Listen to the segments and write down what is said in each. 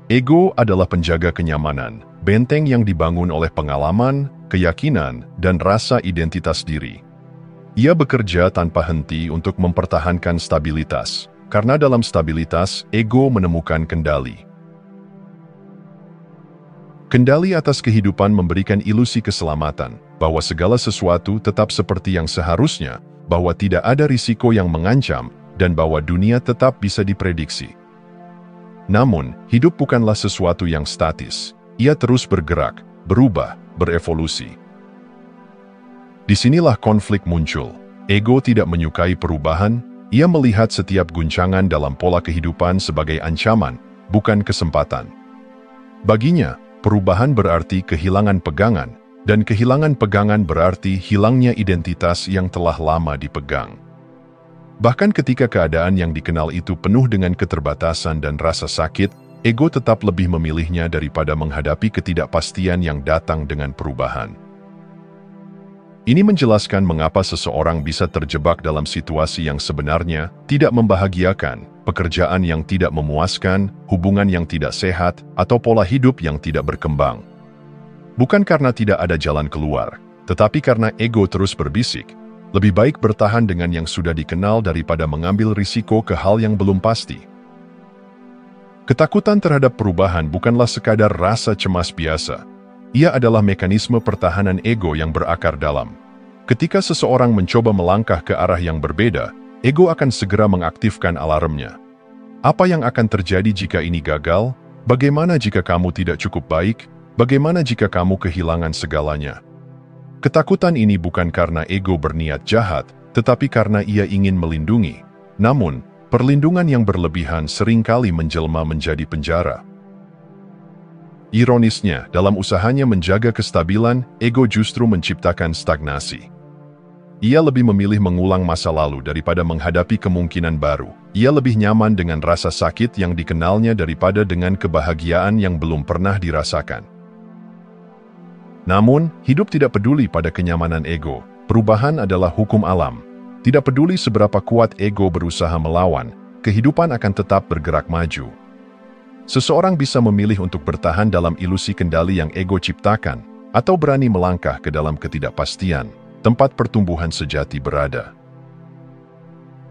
Ego adalah penjaga kenyamanan, benteng yang dibangun oleh pengalaman, keyakinan, dan rasa identitas diri. Ia bekerja tanpa henti untuk mempertahankan stabilitas, karena dalam stabilitas, ego menemukan kendali. Kendali atas kehidupan memberikan ilusi keselamatan, bahwa segala sesuatu tetap seperti yang seharusnya, bahwa tidak ada risiko yang mengancam, dan bahwa dunia tetap bisa diprediksi. Namun, hidup bukanlah sesuatu yang statis. Ia terus bergerak, berubah, berevolusi. Disinilah konflik muncul. Ego tidak menyukai perubahan, ia melihat setiap guncangan dalam pola kehidupan sebagai ancaman, bukan kesempatan. Baginya, perubahan berarti kehilangan pegangan, dan kehilangan pegangan berarti hilangnya identitas yang telah lama dipegang. Bahkan ketika keadaan yang dikenal itu penuh dengan keterbatasan dan rasa sakit, ego tetap lebih memilihnya daripada menghadapi ketidakpastian yang datang dengan perubahan. Ini menjelaskan mengapa seseorang bisa terjebak dalam situasi yang sebenarnya tidak membahagiakan, pekerjaan yang tidak memuaskan, hubungan yang tidak sehat, atau pola hidup yang tidak berkembang. Bukan karena tidak ada jalan keluar, tetapi karena ego terus berbisik, lebih baik bertahan dengan yang sudah dikenal daripada mengambil risiko ke hal yang belum pasti. Ketakutan terhadap perubahan bukanlah sekadar rasa cemas biasa. Ia adalah mekanisme pertahanan ego yang berakar dalam. Ketika seseorang mencoba melangkah ke arah yang berbeda, ego akan segera mengaktifkan alarmnya. Apa yang akan terjadi jika ini gagal? Bagaimana jika kamu tidak cukup baik? Bagaimana jika kamu kehilangan segalanya? Ketakutan ini bukan karena ego berniat jahat, tetapi karena ia ingin melindungi. Namun, perlindungan yang berlebihan seringkali menjelma menjadi penjara. Ironisnya, dalam usahanya menjaga kestabilan, ego justru menciptakan stagnasi. Ia lebih memilih mengulang masa lalu daripada menghadapi kemungkinan baru. Ia lebih nyaman dengan rasa sakit yang dikenalnya daripada dengan kebahagiaan yang belum pernah dirasakan. Namun, hidup tidak peduli pada kenyamanan ego. Perubahan adalah hukum alam. Tidak peduli seberapa kuat ego berusaha melawan, kehidupan akan tetap bergerak maju. Seseorang bisa memilih untuk bertahan dalam ilusi kendali yang ego ciptakan, atau berani melangkah ke dalam ketidakpastian, tempat pertumbuhan sejati berada.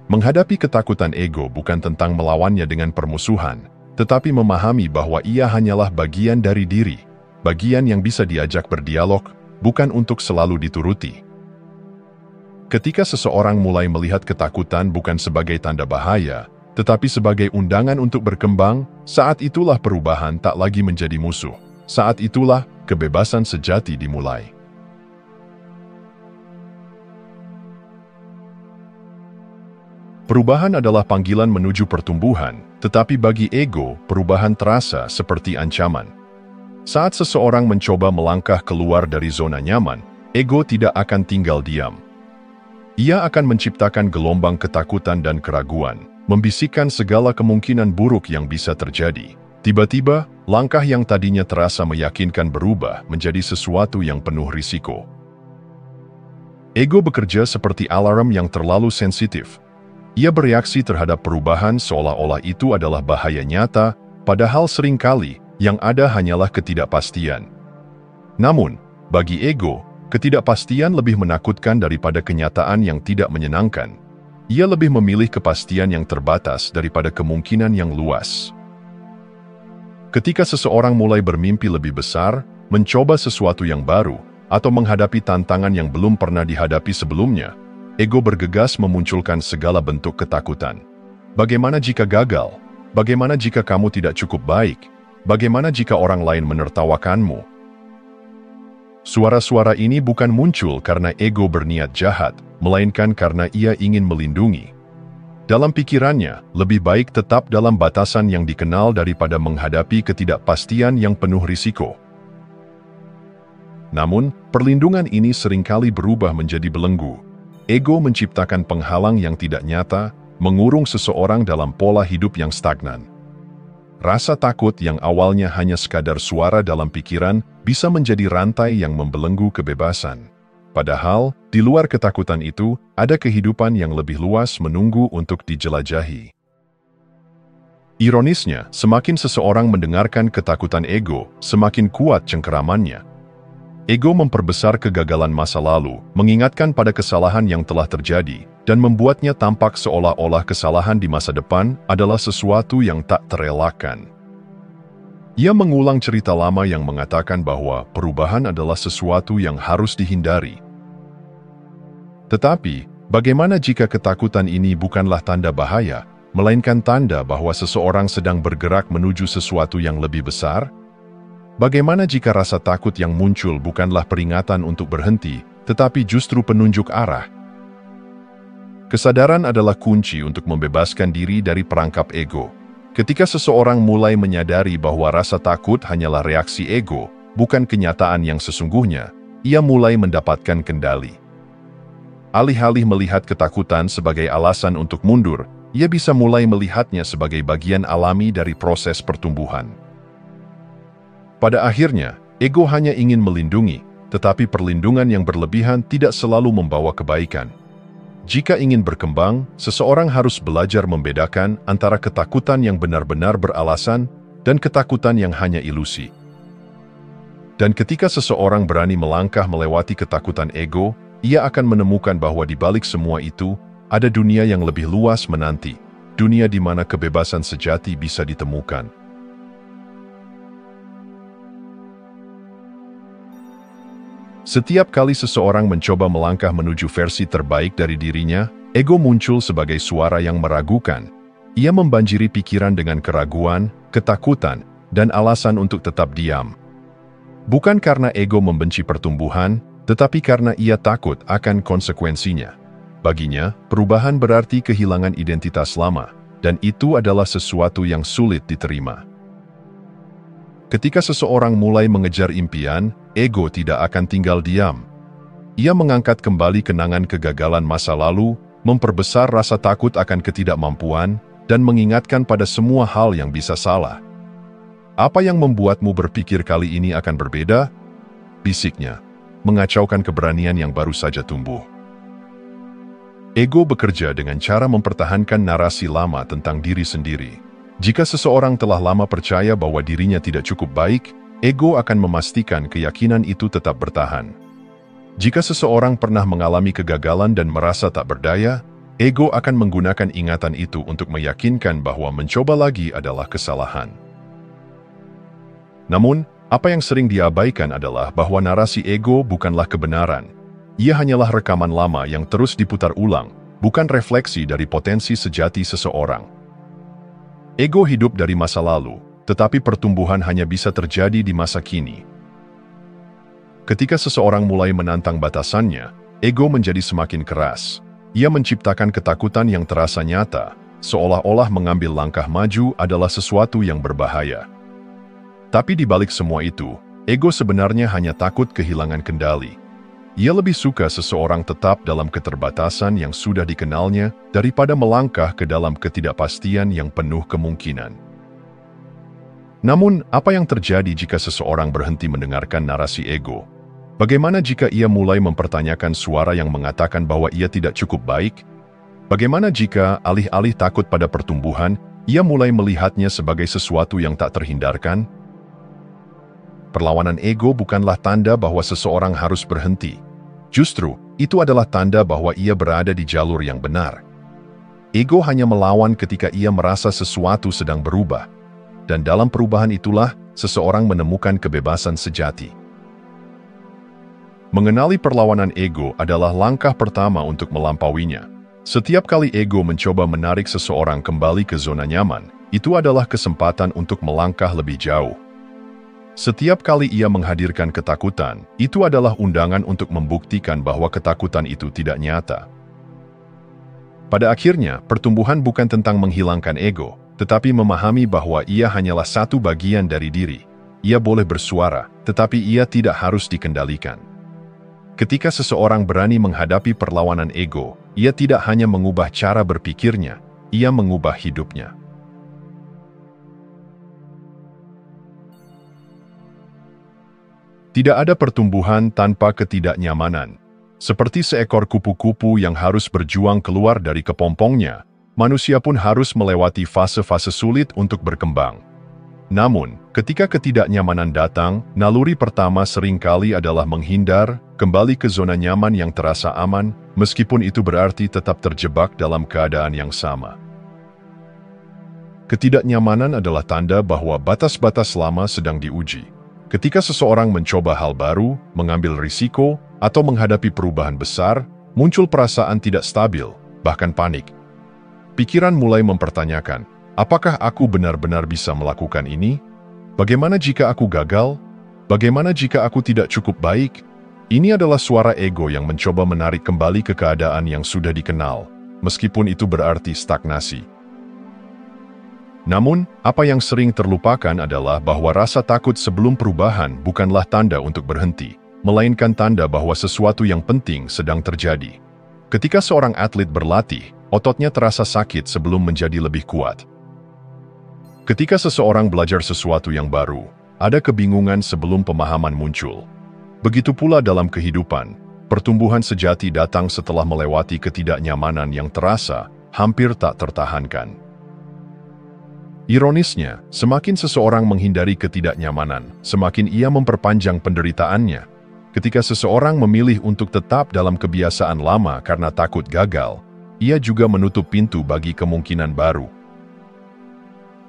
Menghadapi ketakutan ego bukan tentang melawannya dengan permusuhan, tetapi memahami bahwa ia hanyalah bagian dari diri, bagian yang bisa diajak berdialog, bukan untuk selalu dituruti. Ketika seseorang mulai melihat ketakutan bukan sebagai tanda bahaya, tetapi sebagai undangan untuk berkembang, saat itulah perubahan tak lagi menjadi musuh. Saat itulah kebebasan sejati dimulai. Perubahan adalah panggilan menuju pertumbuhan, tetapi bagi ego, perubahan terasa seperti ancaman. Saat seseorang mencoba melangkah keluar dari zona nyaman, ego tidak akan tinggal diam. Ia akan menciptakan gelombang ketakutan dan keraguan, membisikkan segala kemungkinan buruk yang bisa terjadi. Tiba-tiba, langkah yang tadinya terasa meyakinkan berubah menjadi sesuatu yang penuh risiko. Ego bekerja seperti alarm yang terlalu sensitif. Ia bereaksi terhadap perubahan seolah-olah itu adalah bahaya nyata, padahal seringkali yang ada hanyalah ketidakpastian. Namun, bagi ego, ketidakpastian lebih menakutkan daripada kenyataan yang tidak menyenangkan. Ia lebih memilih kepastian yang terbatas daripada kemungkinan yang luas. Ketika seseorang mulai bermimpi lebih besar, mencoba sesuatu yang baru, atau menghadapi tantangan yang belum pernah dihadapi sebelumnya, ego bergegas memunculkan segala bentuk ketakutan. Bagaimana jika gagal? Bagaimana jika kamu tidak cukup baik? Bagaimana jika orang lain menertawakanmu? Suara-suara ini bukan muncul karena ego berniat jahat, melainkan karena ia ingin melindungi. Dalam pikirannya, lebih baik tetap dalam batasan yang dikenal daripada menghadapi ketidakpastian yang penuh risiko. Namun, perlindungan ini seringkali berubah menjadi belenggu. Ego menciptakan penghalang yang tidak nyata, mengurung seseorang dalam pola hidup yang stagnan. Rasa takut yang awalnya hanya sekadar suara dalam pikiran bisa menjadi rantai yang membelenggu kebebasan. Padahal, di luar ketakutan itu, ada kehidupan yang lebih luas menunggu untuk dijelajahi. Ironisnya, semakin seseorang mendengarkan ketakutan ego, semakin kuat cengkeramannya. Ego memperbesar kegagalan masa lalu, mengingatkan pada kesalahan yang telah terjadi, dan membuatnya tampak seolah-olah kesalahan di masa depan adalah sesuatu yang tak terelakkan. Ia mengulang cerita lama yang mengatakan bahwa perubahan adalah sesuatu yang harus dihindari. Tetapi, bagaimana jika ketakutan ini bukanlah tanda bahaya, melainkan tanda bahwa seseorang sedang bergerak menuju sesuatu yang lebih besar? Bagaimana jika rasa takut yang muncul bukanlah peringatan untuk berhenti, tetapi justru penunjuk arah? Kesadaran adalah kunci untuk membebaskan diri dari perangkap ego. Ketika seseorang mulai menyadari bahwa rasa takut hanyalah reaksi ego, bukan kenyataan yang sesungguhnya, ia mulai mendapatkan kendali. Alih-alih melihat ketakutan sebagai alasan untuk mundur, ia bisa mulai melihatnya sebagai bagian alami dari proses pertumbuhan. Pada akhirnya, ego hanya ingin melindungi, tetapi perlindungan yang berlebihan tidak selalu membawa kebaikan. Jika ingin berkembang, seseorang harus belajar membedakan antara ketakutan yang benar-benar beralasan dan ketakutan yang hanya ilusi. Dan ketika seseorang berani melangkah melewati ketakutan ego, ia akan menemukan bahwa di balik semua itu, ada dunia yang lebih luas menanti, dunia di mana kebebasan sejati bisa ditemukan. Setiap kali seseorang mencoba melangkah menuju versi terbaik dari dirinya, ego muncul sebagai suara yang meragukan. Ia membanjiri pikiran dengan keraguan, ketakutan, dan alasan untuk tetap diam. Bukan karena ego membenci pertumbuhan, tetapi karena ia takut akan konsekuensinya. Baginya, perubahan berarti kehilangan identitas lama, dan itu adalah sesuatu yang sulit diterima. Ketika seseorang mulai mengejar impian, ego tidak akan tinggal diam. Ia mengangkat kembali kenangan kegagalan masa lalu, memperbesar rasa takut akan ketidakmampuan, dan mengingatkan pada semua hal yang bisa salah. Apa yang membuatmu berpikir kali ini akan berbeda? Bisiknya, mengacaukan keberanian yang baru saja tumbuh. Ego bekerja dengan cara mempertahankan narasi lama tentang diri sendiri. Jika seseorang telah lama percaya bahwa dirinya tidak cukup baik, ego akan memastikan keyakinan itu tetap bertahan. Jika seseorang pernah mengalami kegagalan dan merasa tak berdaya, ego akan menggunakan ingatan itu untuk meyakinkan bahwa mencoba lagi adalah kesalahan. Namun, apa yang sering diabaikan adalah bahwa narasi ego bukanlah kebenaran. Ia hanyalah rekaman lama yang terus diputar ulang, bukan refleksi dari potensi sejati seseorang. Ego hidup dari masa lalu, tetapi pertumbuhan hanya bisa terjadi di masa kini. Ketika seseorang mulai menantang batasannya, ego menjadi semakin keras. Ia menciptakan ketakutan yang terasa nyata, seolah-olah mengambil langkah maju adalah sesuatu yang berbahaya. Tapi di balik semua itu, ego sebenarnya hanya takut kehilangan kendali. Ia lebih suka seseorang tetap dalam keterbatasan yang sudah dikenalnya daripada melangkah ke dalam ketidakpastian yang penuh kemungkinan. Namun, apa yang terjadi jika seseorang berhenti mendengarkan narasi ego? Bagaimana jika ia mulai mempertanyakan suara yang mengatakan bahwa ia tidak cukup baik? Bagaimana jika, alih-alih takut pada pertumbuhan, ia mulai melihatnya sebagai sesuatu yang tak terhindarkan? Perlawanan ego bukanlah tanda bahwa seseorang harus berhenti. Justru, itu adalah tanda bahwa ia berada di jalur yang benar. Ego hanya melawan ketika ia merasa sesuatu sedang berubah. Dan dalam perubahan itulah, seseorang menemukan kebebasan sejati. Mengenali perlawanan ego adalah langkah pertama untuk melampauinya. Setiap kali ego mencoba menarik seseorang kembali ke zona nyaman, itu adalah kesempatan untuk melangkah lebih jauh. Setiap kali ia menghadirkan ketakutan, itu adalah undangan untuk membuktikan bahwa ketakutan itu tidak nyata. Pada akhirnya, pertumbuhan bukan tentang menghilangkan ego, tetapi memahami bahwa ia hanyalah satu bagian dari diri. Ia boleh bersuara, tetapi ia tidak harus dikendalikan. Ketika seseorang berani menghadapi perlawanan ego, ia tidak hanya mengubah cara berpikirnya, ia mengubah hidupnya. Tidak ada pertumbuhan tanpa ketidaknyamanan. Seperti seekor kupu-kupu yang harus berjuang keluar dari kepompongnya, manusia pun harus melewati fase-fase sulit untuk berkembang. Namun, ketika ketidaknyamanan datang, naluri pertama seringkali adalah menghindar, kembali ke zona nyaman yang terasa aman, meskipun itu berarti tetap terjebak dalam keadaan yang sama. Ketidaknyamanan adalah tanda bahwa batas-batas lama sedang diuji. Ketika seseorang mencoba hal baru, mengambil risiko, atau menghadapi perubahan besar, muncul perasaan tidak stabil, bahkan panik. Pikiran mulai mempertanyakan, apakah aku benar-benar bisa melakukan ini? Bagaimana jika aku gagal? Bagaimana jika aku tidak cukup baik? Ini adalah suara ego yang mencoba menarik kembali ke keadaan yang sudah dikenal, meskipun itu berarti stagnasi. Namun, apa yang sering terlupakan adalah bahwa rasa takut sebelum perubahan bukanlah tanda untuk berhenti, melainkan tanda bahwa sesuatu yang penting sedang terjadi. Ketika seorang atlet berlatih, ototnya terasa sakit sebelum menjadi lebih kuat. Ketika seseorang belajar sesuatu yang baru, ada kebingungan sebelum pemahaman muncul. Begitu pula dalam kehidupan, pertumbuhan sejati datang setelah melewati ketidaknyamanan yang terasa hampir tak tertahankan. Ironisnya, semakin seseorang menghindari ketidaknyamanan, semakin ia memperpanjang penderitaannya. Ketika seseorang memilih untuk tetap dalam kebiasaan lama karena takut gagal, ia juga menutup pintu bagi kemungkinan baru.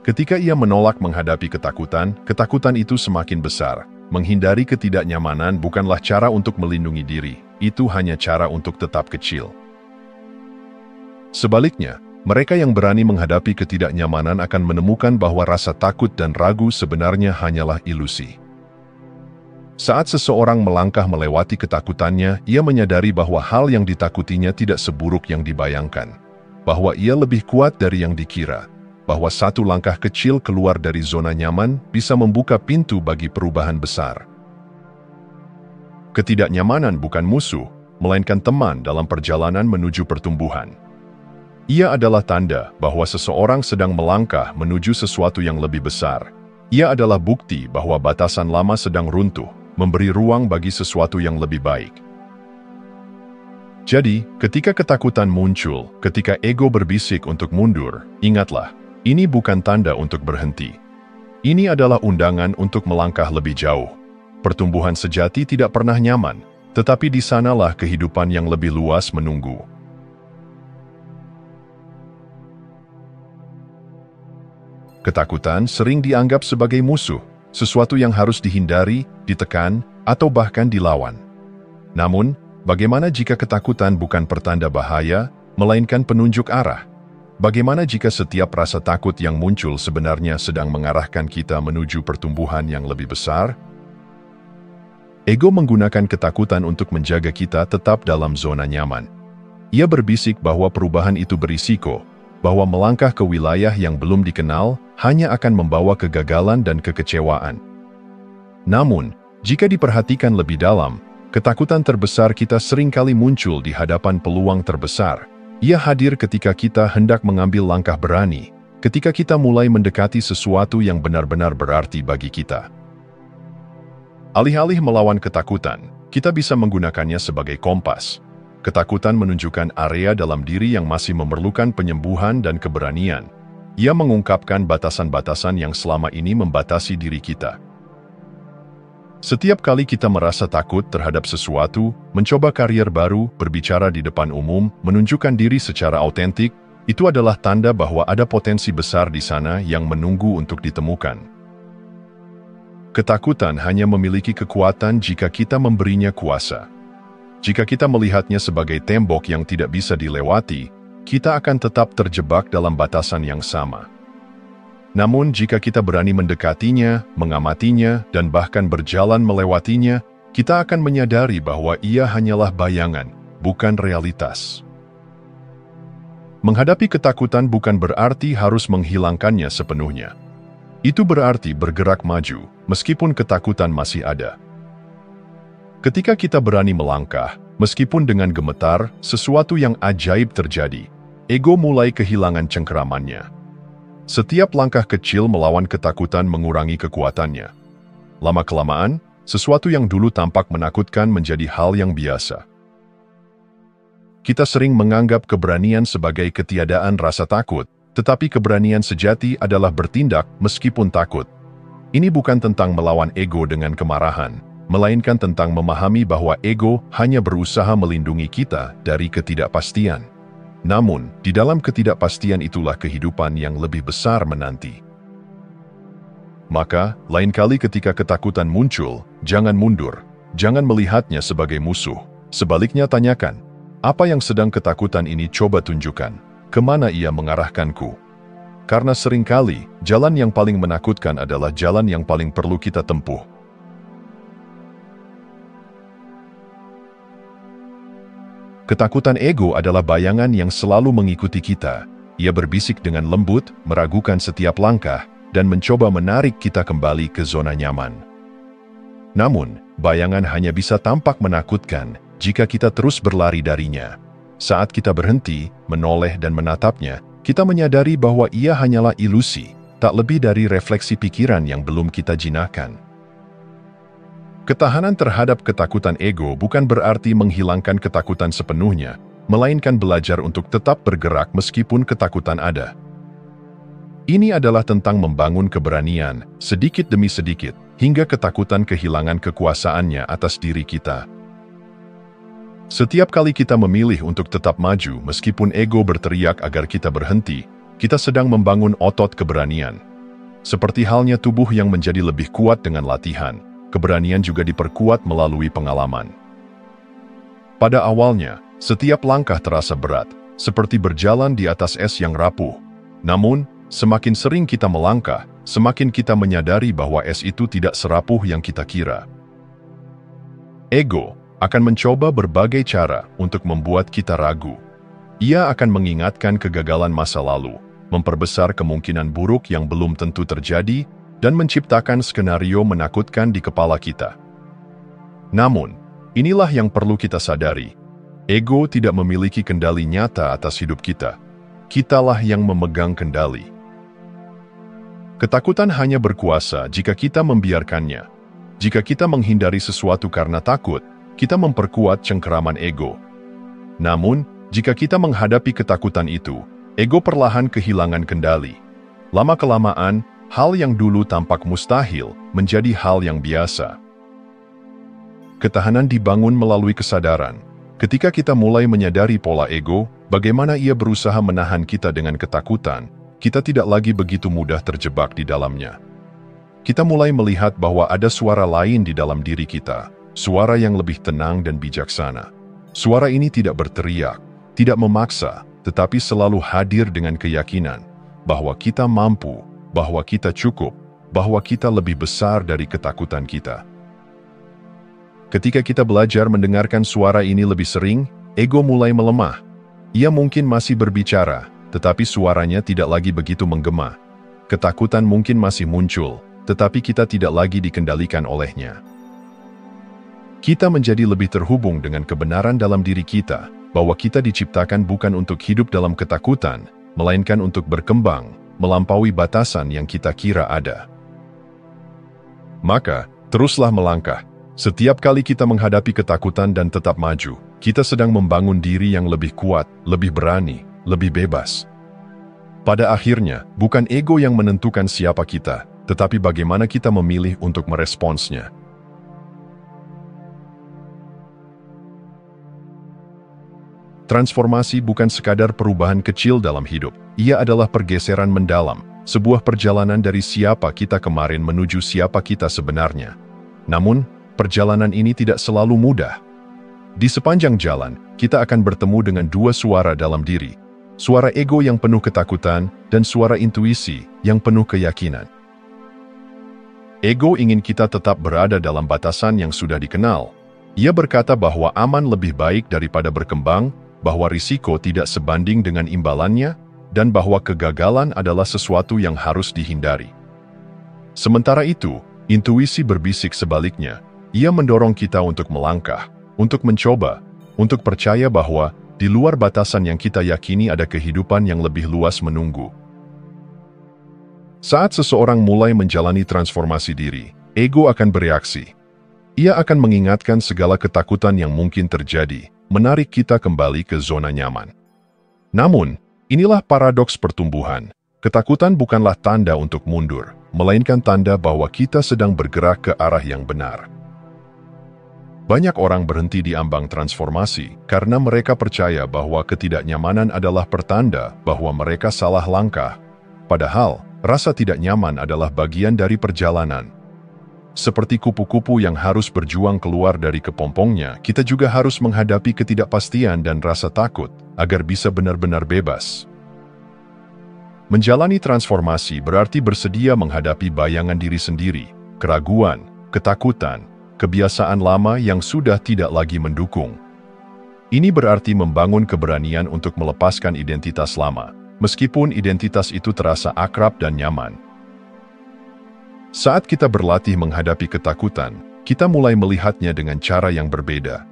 Ketika ia menolak menghadapi ketakutan, ketakutan itu semakin besar. Menghindari ketidaknyamanan bukanlah cara untuk melindungi diri, itu hanya cara untuk tetap kecil. Sebaliknya, mereka yang berani menghadapi ketidaknyamanan akan menemukan bahwa rasa takut dan ragu sebenarnya hanyalah ilusi. Saat seseorang melangkah melewati ketakutannya, ia menyadari bahwa hal yang ditakutinya tidak seburuk yang dibayangkan, bahwa ia lebih kuat dari yang dikira, bahwa satu langkah kecil keluar dari zona nyaman bisa membuka pintu bagi perubahan besar. Ketidaknyamanan bukan musuh, melainkan teman dalam perjalanan menuju pertumbuhan. Ia adalah tanda bahwa seseorang sedang melangkah menuju sesuatu yang lebih besar. Ia adalah bukti bahwa batasan lama sedang runtuh, memberi ruang bagi sesuatu yang lebih baik. Jadi, ketika ketakutan muncul, ketika ego berbisik untuk mundur, ingatlah, ini bukan tanda untuk berhenti. Ini adalah undangan untuk melangkah lebih jauh. Pertumbuhan sejati tidak pernah nyaman, tetapi di sanalah kehidupan yang lebih luas menunggu. Ketakutan sering dianggap sebagai musuh, sesuatu yang harus dihindari, ditekan, atau bahkan dilawan. Namun, bagaimana jika ketakutan bukan pertanda bahaya, melainkan penunjuk arah? Bagaimana jika setiap rasa takut yang muncul sebenarnya sedang mengarahkan kita menuju pertumbuhan yang lebih besar? Ego menggunakan ketakutan untuk menjaga kita tetap dalam zona nyaman. Ia berbisik bahwa perubahan itu berisiko, bahwa melangkah ke wilayah yang belum dikenal hanya akan membawa kegagalan dan kekecewaan. Namun, jika diperhatikan lebih dalam, ketakutan terbesar kita seringkali muncul di hadapan peluang terbesar. Ia hadir ketika kita hendak mengambil langkah berani, ketika kita mulai mendekati sesuatu yang benar-benar berarti bagi kita. Alih-alih melawan ketakutan, kita bisa menggunakannya sebagai kompas. Ketakutan menunjukkan area dalam diri yang masih memerlukan penyembuhan dan keberanian. Ia mengungkapkan batasan-batasan yang selama ini membatasi diri kita. Setiap kali kita merasa takut terhadap sesuatu, mencoba karier baru, berbicara di depan umum, menunjukkan diri secara autentik, itu adalah tanda bahwa ada potensi besar di sana yang menunggu untuk ditemukan. Ketakutan hanya memiliki kekuatan jika kita memberinya kuasa. Jika kita melihatnya sebagai tembok yang tidak bisa dilewati, kita akan tetap terjebak dalam batasan yang sama. Namun jika kita berani mendekatinya, mengamatinya, dan bahkan berjalan melewatinya, kita akan menyadari bahwa ia hanyalah bayangan, bukan realitas. Menghadapi ketakutan bukan berarti harus menghilangkannya sepenuhnya. Itu berarti bergerak maju, meskipun ketakutan masih ada. Ketika kita berani melangkah, meskipun dengan gemetar, sesuatu yang ajaib terjadi. Ego mulai kehilangan cengkeramannya. Setiap langkah kecil melawan ketakutan mengurangi kekuatannya. Lama-kelamaan, sesuatu yang dulu tampak menakutkan menjadi hal yang biasa. kita sering menganggap keberanian sebagai ketiadaan rasa takut, tetapi keberanian sejati adalah bertindak meskipun takut. Ini bukan tentang melawan ego dengan kemarahan, melainkan tentang memahami bahwa ego hanya berusaha melindungi kita dari ketidakpastian. Namun, di dalam ketidakpastian itulah kehidupan yang lebih besar menanti. Maka, lain kali ketika ketakutan muncul, jangan mundur, jangan melihatnya sebagai musuh. Sebaliknya tanyakan, apa yang sedang ketakutan ini coba tunjukkan, kemana ia mengarahkanku? Karena seringkali, jalan yang paling menakutkan adalah jalan yang paling perlu kita tempuh. Ketakutan ego adalah bayangan yang selalu mengikuti kita. Ia berbisik dengan lembut, meragukan setiap langkah, dan mencoba menarik kita kembali ke zona nyaman. Namun, bayangan hanya bisa tampak menakutkan jika kita terus berlari darinya. Saat kita berhenti, menoleh dan menatapnya, kita menyadari bahwa ia hanyalah ilusi, tak lebih dari refleksi pikiran yang belum kita jinakkan. Ketahanan terhadap ketakutan ego bukan berarti menghilangkan ketakutan sepenuhnya, melainkan belajar untuk tetap bergerak meskipun ketakutan ada. Ini adalah tentang membangun keberanian, sedikit demi sedikit, hingga ketakutan kehilangan kekuasaannya atas diri kita. Setiap kali kita memilih untuk tetap maju meskipun ego berteriak agar kita berhenti, kita sedang membangun otot keberanian. Seperti halnya tubuh yang menjadi lebih kuat dengan latihan, keberanian juga diperkuat melalui pengalaman. Pada awalnya, setiap langkah terasa berat, seperti berjalan di atas es yang rapuh. Namun, semakin sering kita melangkah, semakin kita menyadari bahwa es itu tidak serapuh yang kita kira. Ego akan mencoba berbagai cara untuk membuat kita ragu. Ia akan mengingatkan kegagalan masa lalu, memperbesar kemungkinan buruk yang belum tentu terjadi, dan menciptakan skenario menakutkan di kepala kita. Namun, inilah yang perlu kita sadari. Ego tidak memiliki kendali nyata atas hidup kita. Kitalah yang memegang kendali. Ketakutan hanya berkuasa jika kita membiarkannya. Jika kita menghindari sesuatu karena takut, kita memperkuat cengkeraman ego. Namun, jika kita menghadapi ketakutan itu, ego perlahan kehilangan kendali. Lama-kelamaan, hal yang dulu tampak mustahil menjadi hal yang biasa. Ketahanan dibangun melalui kesadaran. Ketika kita mulai menyadari pola ego, bagaimana ia berusaha menahan kita dengan ketakutan, kita tidak lagi begitu mudah terjebak di dalamnya. Kita mulai melihat bahwa ada suara lain di dalam diri kita, suara yang lebih tenang dan bijaksana. Suara ini tidak berteriak, tidak memaksa, tetapi selalu hadir dengan keyakinan bahwa kita mampu, bahwa kita cukup, bahwa kita lebih besar dari ketakutan kita. Ketika kita belajar mendengarkan suara ini lebih sering, ego mulai melemah. Ia mungkin masih berbicara, tetapi suaranya tidak lagi begitu menggema. Ketakutan mungkin masih muncul, tetapi kita tidak lagi dikendalikan olehnya. Kita menjadi lebih terhubung dengan kebenaran dalam diri kita, bahwa kita diciptakan bukan untuk hidup dalam ketakutan, melainkan untuk berkembang, melampaui batasan yang kita kira ada. Maka, teruslah melangkah. Setiap kali kita menghadapi ketakutan dan tetap maju, kita sedang membangun diri yang lebih kuat, lebih berani, lebih bebas. Pada akhirnya, bukan ego yang menentukan siapa kita, tetapi bagaimana kita memilih untuk meresponsnya. Transformasi bukan sekadar perubahan kecil dalam hidup. Ia adalah pergeseran mendalam, sebuah perjalanan dari siapa kita kemarin menuju siapa kita sebenarnya. Namun, perjalanan ini tidak selalu mudah. Di sepanjang jalan, kita akan bertemu dengan dua suara dalam diri. Suara ego yang penuh ketakutan dan suara intuisi yang penuh keyakinan. Ego ingin kita tetap berada dalam batasan yang sudah dikenal. Ia berkata bahwa aman lebih baik daripada berkembang, bahwa risiko tidak sebanding dengan imbalannya, dan bahwa kegagalan adalah sesuatu yang harus dihindari. Sementara itu, intuisi berbisik sebaliknya. Ia mendorong kita untuk melangkah, untuk mencoba, untuk percaya bahwa di luar batasan yang kita yakini ada kehidupan yang lebih luas menunggu. Saat seseorang mulai menjalani transformasi diri, ego akan bereaksi. Ia akan mengingatkan segala ketakutan yang mungkin terjadi, menarik kita kembali ke zona nyaman. Namun, inilah paradoks pertumbuhan. Ketakutan bukanlah tanda untuk mundur, melainkan tanda bahwa kita sedang bergerak ke arah yang benar. Banyak orang berhenti di ambang transformasi karena mereka percaya bahwa ketidaknyamanan adalah pertanda bahwa mereka salah langkah. Padahal, rasa tidak nyaman adalah bagian dari perjalanan. Seperti kupu-kupu yang harus berjuang keluar dari kepompongnya, kita juga harus menghadapi ketidakpastian dan rasa takut agar bisa benar-benar bebas. Menjalani transformasi berarti bersedia menghadapi bayangan diri sendiri, keraguan, ketakutan, kebiasaan lama yang sudah tidak lagi mendukung. Ini berarti membangun keberanian untuk melepaskan identitas lama, meskipun identitas itu terasa akrab dan nyaman. Saat kita berlatih menghadapi ketakutan, kita mulai melihatnya dengan cara yang berbeda.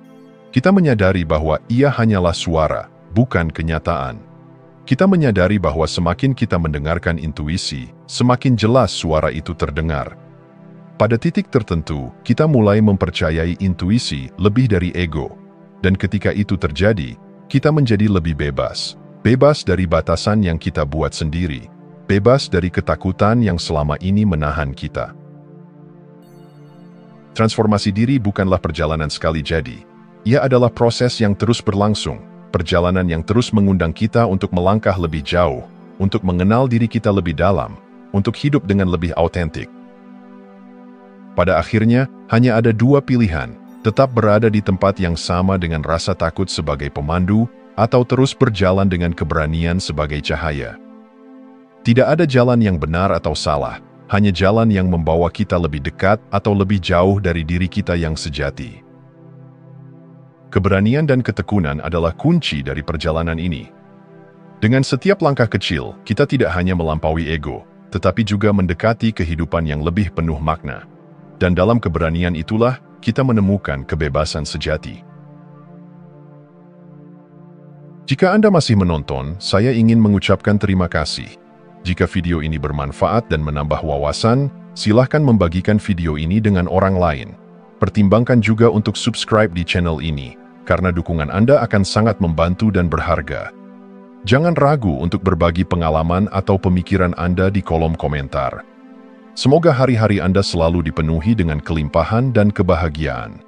Kita menyadari bahwa ia hanyalah suara, bukan kenyataan. Kita menyadari bahwa semakin kita mendengarkan intuisi, semakin jelas suara itu terdengar. Pada titik tertentu, kita mulai mempercayai intuisi lebih dari ego. Dan ketika itu terjadi, kita menjadi lebih bebas. Bebas dari batasan yang kita buat sendiri. Bebas dari ketakutan yang selama ini menahan kita. Transformasi diri bukanlah perjalanan sekali jadi. Ia adalah proses yang terus berlangsung. Perjalanan yang terus mengundang kita untuk melangkah lebih jauh, untuk mengenal diri kita lebih dalam, untuk hidup dengan lebih autentik. Pada akhirnya, hanya ada dua pilihan, tetap berada di tempat yang sama dengan rasa takut sebagai pemandu, atau terus berjalan dengan keberanian sebagai cahaya. Tidak ada jalan yang benar atau salah, hanya jalan yang membawa kita lebih dekat atau lebih jauh dari diri kita yang sejati. Keberanian dan ketekunan adalah kunci dari perjalanan ini. Dengan setiap langkah kecil, kita tidak hanya melampaui ego, tetapi juga mendekati kehidupan yang lebih penuh makna. Dan dalam keberanian itulah, kita menemukan kebebasan sejati. Jika Anda masih menonton, saya ingin mengucapkan terima kasih. Jika video ini bermanfaat dan menambah wawasan, silahkan membagikan video ini dengan orang lain. Pertimbangkan juga untuk subscribe di channel ini, karena dukungan Anda akan sangat membantu dan berharga. Jangan ragu untuk berbagi pengalaman atau pemikiran Anda di kolom komentar. Semoga hari-hari Anda selalu dipenuhi dengan kelimpahan dan kebahagiaan.